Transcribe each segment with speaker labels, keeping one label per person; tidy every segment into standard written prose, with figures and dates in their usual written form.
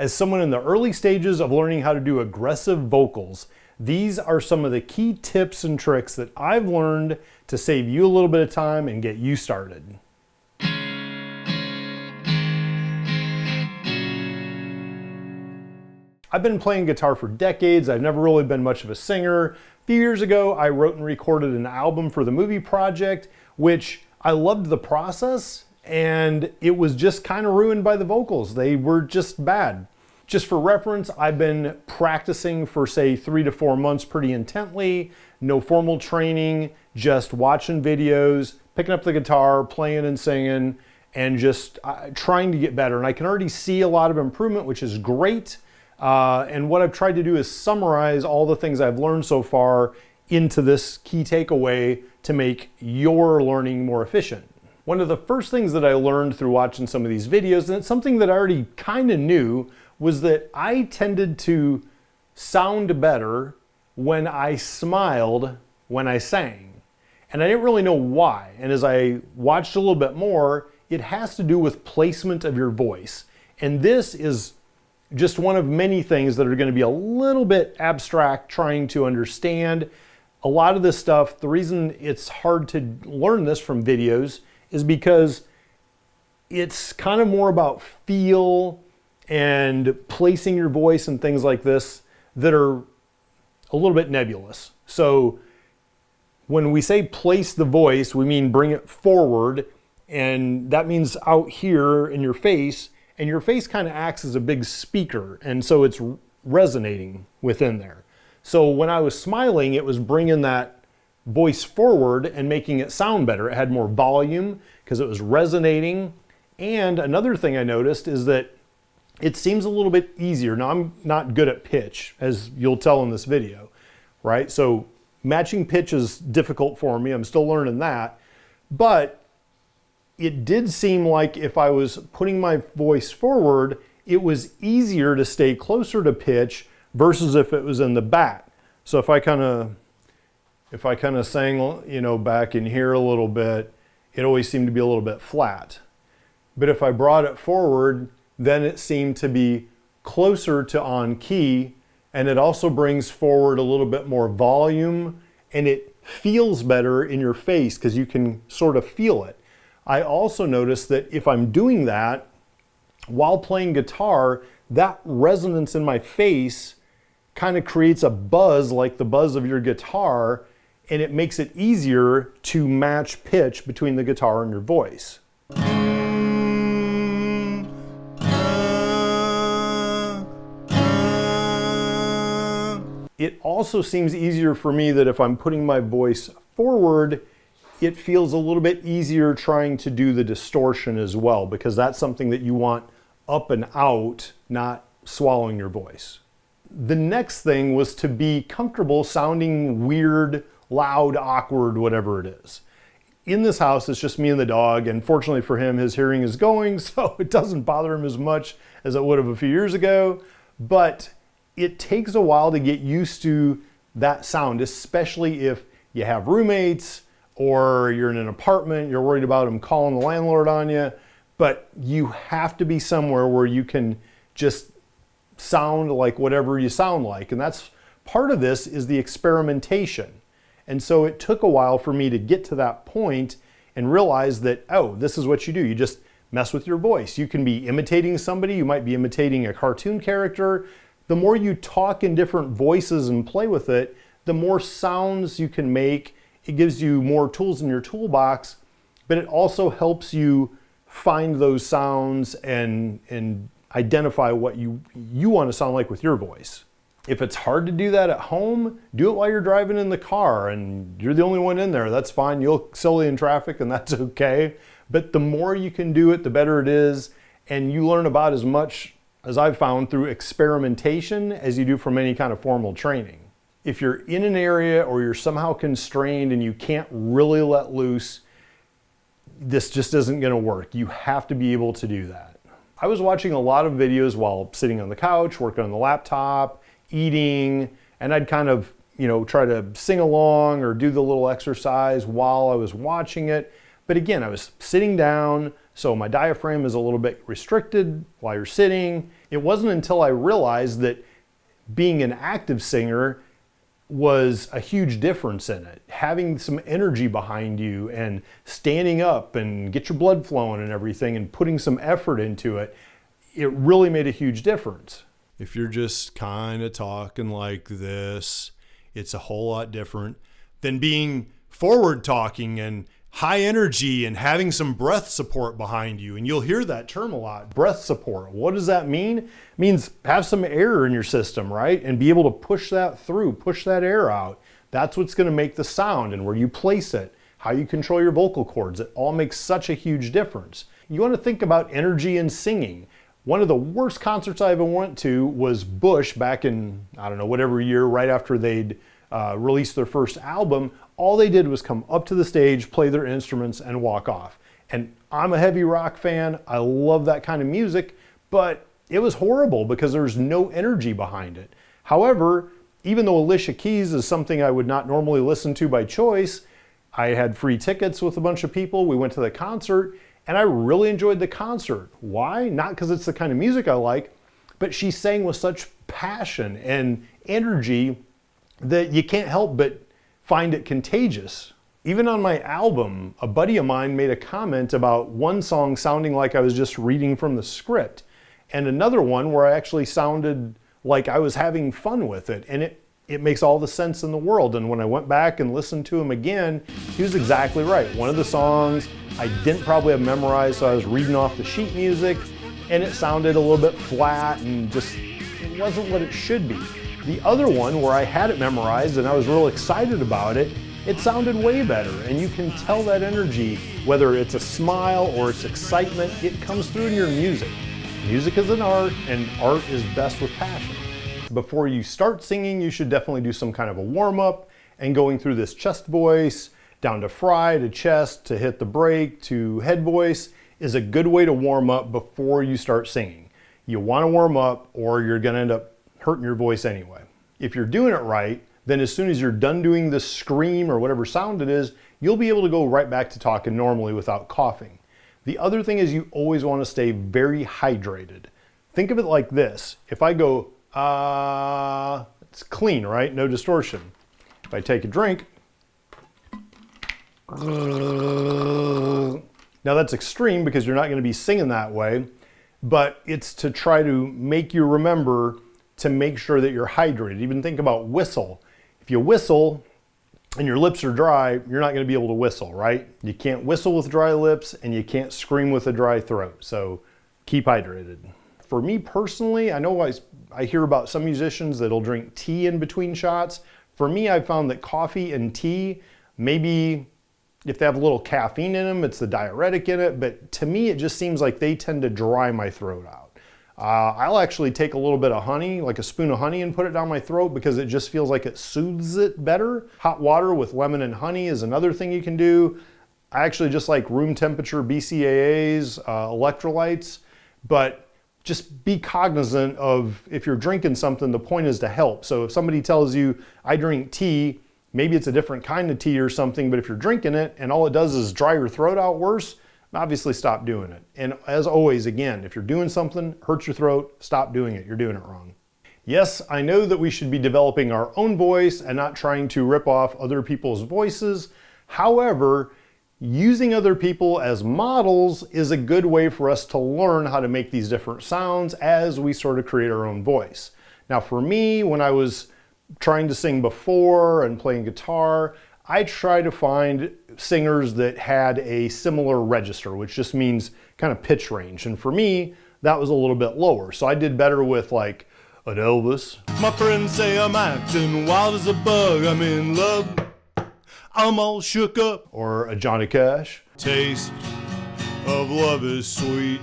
Speaker 1: As someone in the early stages of learning how to do aggressive vocals, these are some of the key tips and tricks that I've learned to save you a little bit of time and get you started. I've been playing guitar for decades. I've never really been much of a singer. A few years ago, I wrote and recorded an album for the movie project, which I loved the process, and it was just kind of ruined by the vocals. They were just bad. Just for reference, I've been practicing for say 3 to 4 months pretty intently, no formal training, just watching videos, picking up the guitar, playing and singing, and just trying to get better. And I can already see a lot of improvement, which is great. And what I've tried to do is summarize all the things I've learned so far into this key takeaway to make your learning more efficient. One of the first things that I learned through watching some of these videos, and it's something that I already kind of knew, was that I tended to sound better when I smiled when I sang. And I didn't really know why. And as I watched a little bit more, it has to do with placement of your voice. And this is just one of many things that are going to be a little bit abstract trying to understand. A lot of this stuff, the reason it's hard to learn this from videos is because it's kind of more about feel and placing your voice and things like this that are a little bit nebulous. So when we say place the voice, we mean bring it forward, and that means out here in your face, and your face kind of acts as a big speaker, and so it's resonating within there. So when I was smiling, it was bringing that voice forward and making it sound better. It had more volume because it was resonating. And another thing I noticed is that it seems a little bit easier. Now, I'm not good at pitch, as you'll tell in this video, right? So matching pitch is difficult for me. I'm still learning that. But it did seem like if I was putting my voice forward, it was easier to stay closer to pitch versus if it was in the back. So if I kind of sang, you know, back in here a little bit, it always seemed to be a little bit flat. But if I brought it forward, then it seemed to be closer to on key, and it also brings forward a little bit more volume, and it feels better in your face because you can sort of feel it. I also noticed that if I'm doing that while playing guitar, that resonance in my face kind of creates a buzz like the buzz of your guitar, and it makes it easier to match pitch between the guitar and your voice. It also seems easier for me that if I'm putting my voice forward, it feels a little bit easier trying to do the distortion as well, because that's something that you want up and out, not swallowing your voice. The next thing was to be comfortable sounding weird, loud, awkward, whatever it is. In this house, it's just me and the dog, and fortunately for him, his hearing is going, so it doesn't bother him as much as it would have a few years ago, but it takes a while to get used to that sound, especially if you have roommates or you're in an apartment, you're worried about them calling the landlord on you, but you have to be somewhere where you can just sound like whatever you sound like. And that's part of this is the experimentation. And so it took a while for me to get to that point and realize that, oh, this is what you do. You just mess with your voice. You can be imitating somebody. You might be imitating a cartoon character. The more you talk in different voices and play with it, the more sounds you can make. It gives you more tools in your toolbox, but it also helps you find those sounds and identify what you want to sound like with your voice. If it's hard to do that at home, do it while you're driving in the car and you're the only one in there. That's fine. You'll look silly in traffic and that's okay. But the more you can do it, the better it is. And you learn about as much, as I've found, through experimentation as you do from any kind of formal training. If you're in an area or you're somehow constrained and you can't really let loose, this just isn't going to work. You have to be able to do that. I was watching a lot of videos while sitting on the couch, working on the laptop, eating, and I'd kind of, try to sing along or do the little exercise while I was watching it. But again, I was sitting down, So my diaphragm is a little bit restricted while you're sitting. It wasn't until I realized that being an active singer was a huge difference in it. Having some energy behind you and standing up and get your blood flowing and everything and putting some effort into it, it really made a huge difference. If you're just kind of talking like this, it's a whole lot different than being forward talking and high energy and having some breath support behind you. And you'll hear that term a lot, breath support. What does that mean? It means have some air in your system, right? And be able to push that through, push that air out. That's what's going to make the sound, and where you place it, how you control your vocal cords. It all makes such a huge difference. You want to think about energy in singing. One of the worst concerts I ever went to was Bush back in, I don't know, whatever year, right after they'd released their first album. All they did was come up to the stage, play their instruments, and walk off. And I'm a heavy rock fan. I love that kind of music, but it was horrible because there's no energy behind it. However, even though Alicia Keys is something I would not normally listen to by choice, I had free tickets with a bunch of people. We went to the concert, and I really enjoyed the concert. Why? Not because it's the kind of music I like, but she sang with such passion and energy that you can't help but find it contagious. Even on my album, a buddy of mine made a comment about one song sounding like I was just reading from the script, and another one where I actually sounded like I was having fun with it. And it makes all the sense in the world. And when I went back and listened to him again, he was exactly right. One of the songs I didn't probably have memorized, so I was reading off the sheet music, and it sounded a little bit flat and just, it wasn't what it should be. The other one, where I had it memorized and I was real excited about it, it sounded way better. And you can tell that energy, whether it's a smile or it's excitement, it comes through in your music. Music is an art, and art is best with passion. Before you start singing, you should definitely do some kind of a warm-up, and going through this chest voice, down to fry, to chest, to hit the break, to head voice, is a good way to warm up before you start singing. You want to warm up, or you're going to end up hurting your voice anyway. If you're doing it right, then as soon as you're done doing the scream or whatever sound it is, you'll be able to go right back to talking normally without coughing. The other thing is you always want to stay very hydrated. Think of it like this. If I go, it's clean, right? No distortion. If I take a drink, now that's extreme because you're not going to be singing that way, but it's to try to make you remember to make sure that you're hydrated. Even think about whistle. If you whistle and your lips are dry, you're not going to be able to whistle, right? You can't whistle with dry lips, and you can't scream with a dry throat. So keep hydrated. For me personally, I know I hear about some musicians that'll drink tea in between shots. For me, I've found that coffee and tea, maybe if they have a little caffeine in them, it's the diuretic in it, but to me, it just seems like they tend to dry my throat out. I'll actually take a little bit of honey, like a spoon of honey, and put it down my throat because it just feels like it soothes it better. Hot water with lemon and honey is another thing you can do. I actually just like room temperature BCAAs, electrolytes, but just be cognizant of if you're drinking something, the point is to help. So if somebody tells you, I drink tea, maybe it's a different kind of tea or something, but if you're drinking it and all it does is dry your throat out worse, obviously stop doing it. And as always, again, if you're doing something, hurts your throat, stop doing it. You're doing it wrong. Yes, I know that we should be developing our own voice and not trying to rip off other people's voices. However, using other people as models is a good way for us to learn how to make these different sounds as we sort of create our own voice. Now for me, when I was trying to sing before and playing guitar, I try to find singers that had a similar register, which just means kind of pitch range. And for me, that was a little bit lower. So I did better with like an Elvis. My friends say I'm acting wild as a bug, I'm in love, I'm all shook up. Or a Johnny Cash. Taste of love is sweet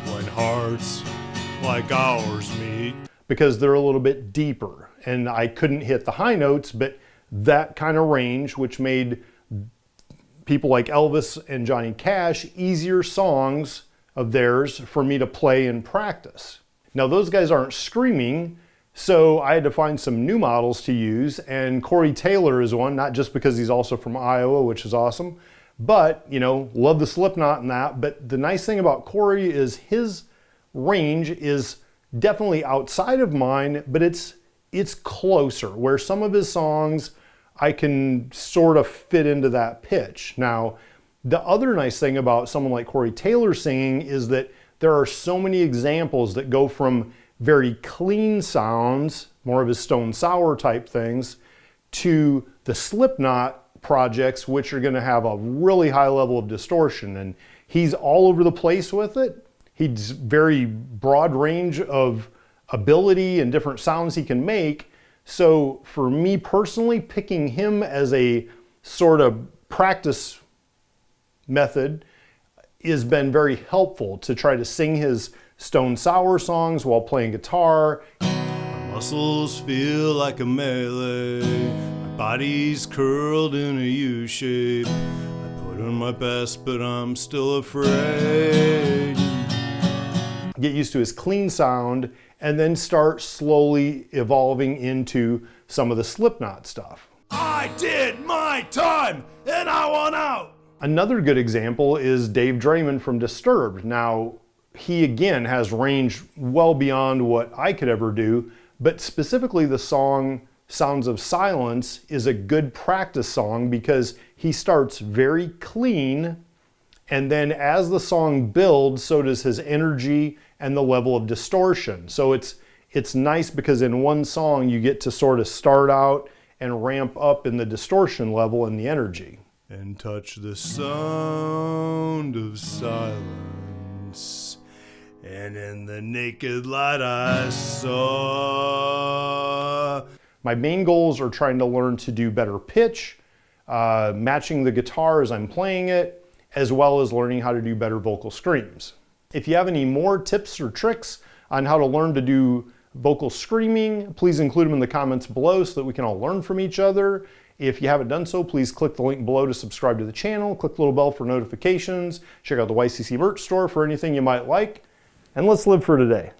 Speaker 1: when hearts like ours meet. Because they're a little bit deeper. And I couldn't hit the high notes, but that kind of range, which made people like Elvis and Johnny Cash easier songs of theirs for me to play and practice. Now those guys aren't screaming, so I had to find some new models to use, and Corey Taylor is one, not just because he's also from Iowa, which is awesome, But, you know, love the Slipknot and that. But the nice thing about Corey is his range is definitely outside of mine, but it's closer, where some of his songs I can sort of fit into that pitch. Now, the other nice thing about someone like Corey Taylor singing is that there are so many examples that go from very clean sounds, more of his Stone Sour type things, to the Slipknot projects, which are gonna have a really high level of distortion. And he's all over the place with it. He's very broad range of ability and different sounds he can make. So for me personally, picking him as a sort of practice method has been very helpful to try to sing his Stone Sour songs while playing guitar. My muscles feel like a melee. My body's curled in a U shape. I put on my best, but I'm still afraid. Get used to his clean sound and then start slowly evolving into some of the Slipknot stuff. I did my time and I want out. Another good example is Dave Draiman from Disturbed. Now, he again has range well beyond what I could ever do, but specifically the song Sounds of Silence is a good practice song because he starts very clean, and then as the song builds, so does his energy and the level of distortion. So it's nice because in one song you get to sort of start out and ramp up in the distortion level and the energy. And touch the sound of silence, and in the naked light I saw. My main goals are trying to learn to do better pitch, matching the guitar as I'm playing it, as well as learning how to do better vocal screams. If you have any more tips or tricks on how to learn to do vocal screaming, please include them in the comments below so that we can all learn from each other. If you haven't done so, please click the link below to subscribe to the channel, click the little bell for notifications, check out the YCC merch store for anything you might like, and let's live for today.